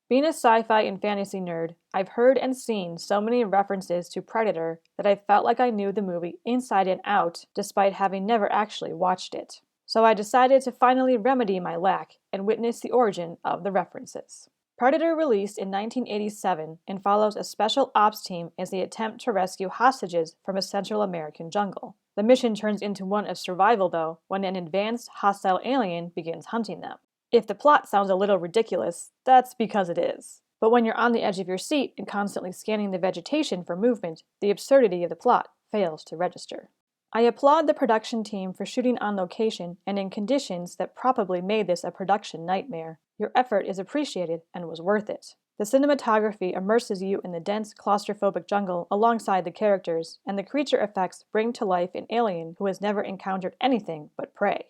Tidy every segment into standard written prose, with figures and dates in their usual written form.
Being a sci-fi and fantasy nerd, I've heard and seen so many references to Predator that I felt like I knew the movie inside and out despite having never actually watched it. So I decided to finally remedy my lack and witness the origin of the references. Predator released in 1987 and follows a special ops team as they attempt to rescue hostages from a Central American jungle. The mission turns into one of survival, though, when an advanced hostile alien begins hunting them. If the plot sounds a little ridiculous, that's because it is. But when you're on the edge of your seat and constantly scanning the vegetation for movement, the absurdity of the plot fails to register. I applaud the production team for shooting on location and in conditions that probably made this a production nightmare. Your effort is appreciated and was worth it. The cinematography immerses you in the dense, claustrophobic jungle alongside the characters, and the creature effects bring to life an alien who has never encountered anything but prey.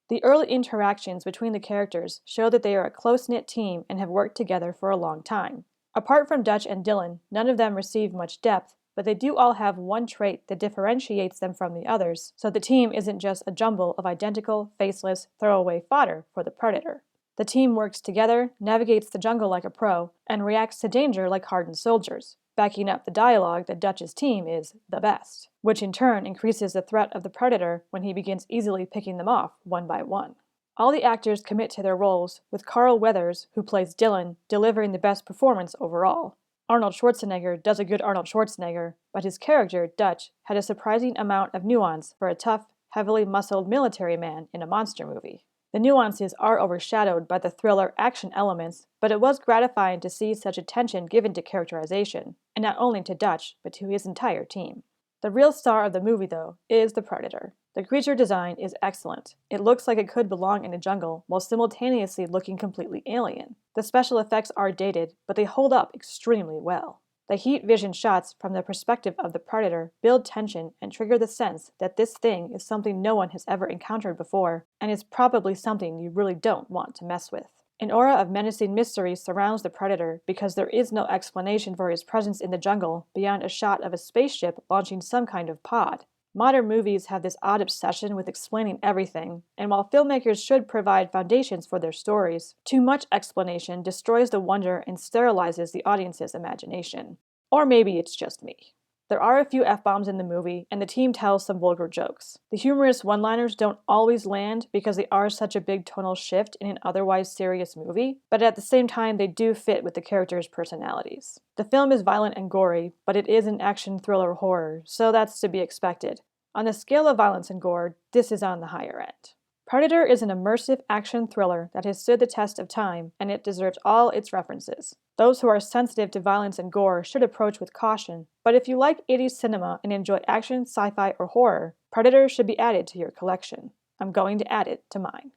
The early interactions between the characters show that they are a close-knit team and have worked together for a long time. Apart from Dutch and Dylan, none of them receive much depth, but they do all have one trait that differentiates them from the others, so the team isn't just a jumble of identical, faceless, throwaway fodder for the Predator. The team works together, navigates the jungle like a pro, and reacts to danger like hardened soldiers, backing up the dialogue that Dutch's team is the best, which in turn increases the threat of the Predator when he begins easily picking them off one by one. All the actors commit to their roles, with Carl Weathers, who plays Dylan, delivering the best performance overall. Arnold Schwarzenegger does a good Arnold Schwarzenegger, but his character, Dutch, had a surprising amount of nuance for a tough, heavily muscled military man in a monster movie. The nuances are overshadowed by the thriller action elements, but it was gratifying to see such attention given to characterization, and not only to Dutch, but to his entire team. The real star of the movie, though, is the Predator. The creature design is excellent. It looks like it could belong in a jungle, while simultaneously looking completely alien. The special effects are dated, but they hold up extremely well. The heat vision shots from the perspective of the Predator build tension and trigger the sense that this thing is something no one has ever encountered before, and is probably something you really don't want to mess with. An aura of menacing mystery surrounds the Predator because there is no explanation for his presence in the jungle beyond a shot of a spaceship launching some kind of pod. Modern movies have this odd obsession with explaining everything, and while filmmakers should provide foundations for their stories, too much explanation destroys the wonder and sterilizes the audience's imagination. Or maybe it's just me. There are a few F-bombs in the movie, and the team tells some vulgar jokes. The humorous one-liners don't always land because they are such a big tonal shift in an otherwise serious movie, but at the same time they do fit with the characters' personalities. The film is violent and gory, but it is an action thriller horror, so that's to be expected. On the scale of violence and gore, this is on the higher end. Predator is an immersive action thriller that has stood the test of time, and it deserves all its references. Those who are sensitive to violence and gore should approach with caution, but if you like 80s cinema and enjoy action, sci-fi, or horror, Predator should be added to your collection. I'm going to add it to mine.